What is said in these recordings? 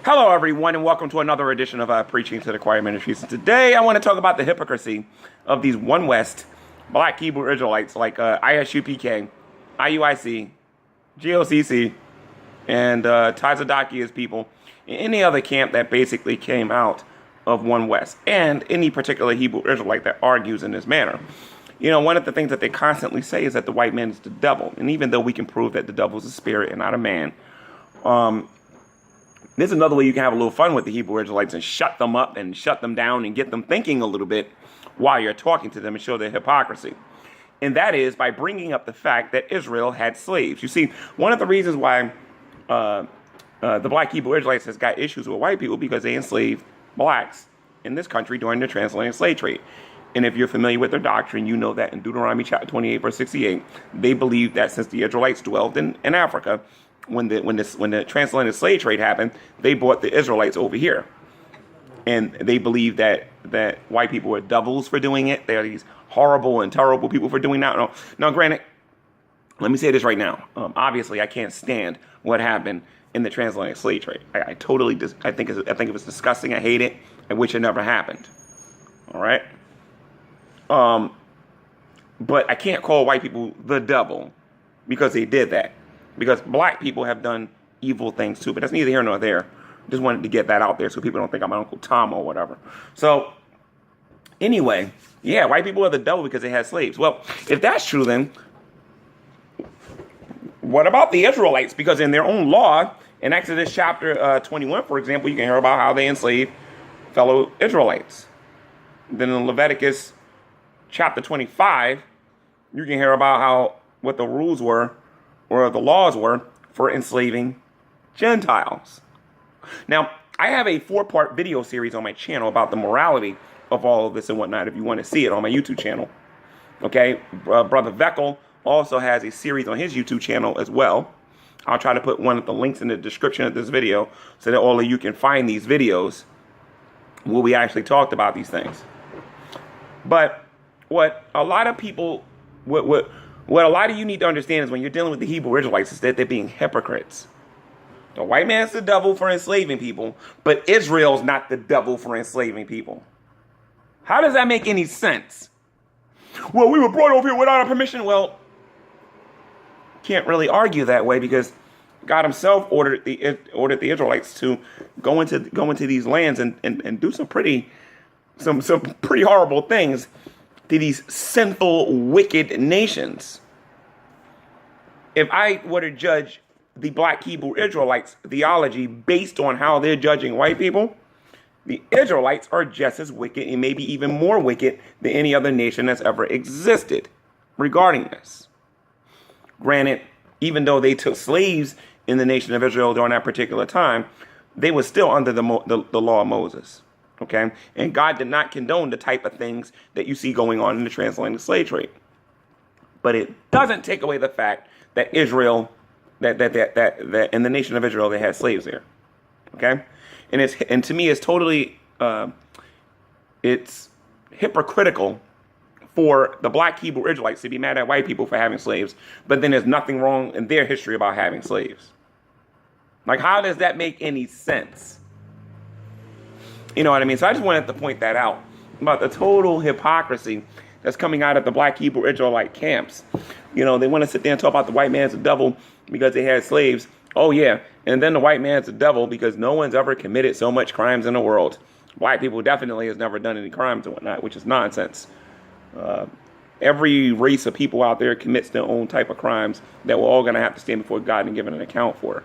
Hello, everyone, and welcome to another edition of Preaching to the Choir Ministries. And today, I want to talk about the hypocrisy of these One West Black Hebrew Israelites like Isupk, iuic, gocc, and Tazadakia's people, and any other camp that basically came out of One West, and any particular Hebrew Israelite that argues in this manner. You know, one of the things that they constantly say is that the white man is the devil. And even though we can prove that the devil is a spirit and not a man, there's another way you can have a little fun with the Hebrew Israelites and shut them up and shut them down and get them thinking a little bit while you're talking to them and show their hypocrisy. And that is by bringing up the fact that Israel had slaves. You see, one of the reasons why the black Hebrew Israelites has got issues with white people because they enslaved blacks in this country during the transatlantic slave trade. And if you're familiar with their doctrine, you know that in Deuteronomy chapter 28, verse 68, they believe that since the Israelites dwelled in Africa, when the transatlantic slave trade happened, they brought the Israelites over here. And they believe that white people were devils for doing it. They are these horrible and terrible people for doing that. Now, granted, let me say this right now. Obviously, I can't stand what happened in the transatlantic slave trade. I think it was disgusting. I hate it. I wish it never happened. All right. But I can't call white people the devil because they did that. Because black people have done evil things too, but that's neither here nor there. Just wanted to get that out there so people don't think I'm Uncle Tom or whatever. So anyway, yeah, white people are the devil because they had slaves. Well, if that's true, then what about the Israelites? Because in their own law, in Exodus chapter 21, for example, you can hear about how they enslaved fellow Israelites. Then in Leviticus chapter 25, you can hear about what the rules were or the laws were for enslaving Gentiles. Now, I have a 4-part video series on my channel about the morality of all of this and whatnot, if you want to see it on my YouTube channel. Okay, Brother Veckel also has a series on his YouTube channel as well. I'll try to put one of the links in the description of this video so that all of you can find these videos where we actually talked about these things. But what a lot of people, what a lot of you need to understand is when you're dealing with the Hebrew Israelites is that they're being hypocrites. The white man's the devil for enslaving people, but Israel's not the devil for enslaving people. How does that make any sense? Well, we were brought over here without our permission. Well, can't really argue that way because God himself ordered the Israelites to go into these lands and do some pretty horrible things to these sinful, wicked nations. If I were to judge the black Hebrew Israelites' theology based on how they're judging white people, the Israelites are just as wicked and maybe even more wicked than any other nation that's ever existed regarding this. Granted, even though they took slaves in the nation of Israel during that particular time, they were still under the law of Moses. Okay, and God did not condone the type of things that you see going on in the transatlantic slave trade. But it doesn't take away the fact that Israel, that in the nation of Israel, they had slaves there. Okay, and to me, it's totally, it's hypocritical for the black Hebrew Israelites to be mad at white people for having slaves, but then there's nothing wrong in their history about having slaves. Like, how does that make any sense? You know what I mean? So I just wanted to point that out about the total hypocrisy that's coming out of the black Hebrew Israelite camps. You know, they want to sit there and talk about the white man's a devil because they had slaves. Oh, yeah. And then the white man's a devil because no one's ever committed so much crimes in the world. Black people definitely has never done any crimes and whatnot, which is nonsense. Every race of people out there commits their own type of crimes that we're all going to have to stand before God and give an account for.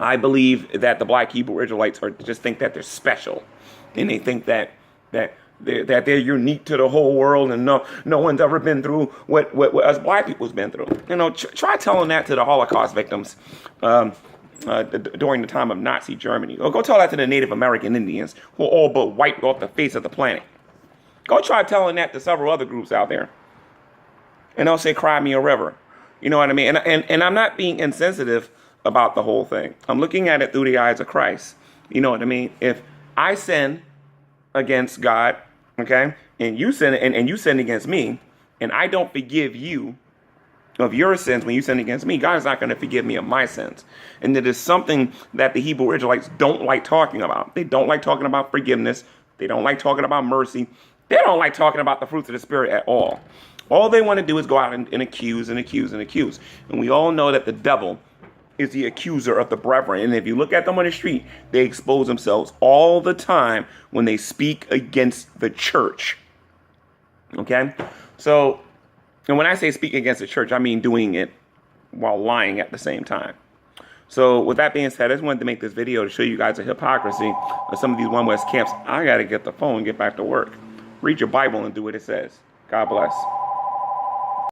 I believe that the black Hebrew Israelites just think that they're special, and they think that they're unique to the whole world, and no one's ever been through what us black people's been through. You know, try telling that to the Holocaust victims during the time of Nazi Germany, or go tell that to the Native American Indians who are all but wiped off the face of the planet. Go try telling that to several other groups out there, and they'll say, "Cry me a river." You know what I mean? And I'm not being insensitive about the whole thing. I'm looking at it through the eyes of Christ. You know what I mean? If I sin against God, okay, and you sin against me, and I don't forgive you, of your sins when you sin against me, God is not going to forgive me of my sins. And it is something that the Hebrew Israelites don't like talking about. They don't like talking about forgiveness. They don't like talking about mercy. They don't like talking about the fruits of the Spirit at all. All they want to do is go out and accuse and accuse and accuse. And we all know that the devil is the accuser of the brethren. And if you look at them on the street, they expose themselves all the time when they speak against the church. Okay? So, and when I say speak against the church, I mean doing it while lying at the same time. So with that being said, I just wanted to make this video to show you guys the hypocrisy of some of these One West camps. I got to get the phone and get back to work. Read your Bible and do what it says. God bless.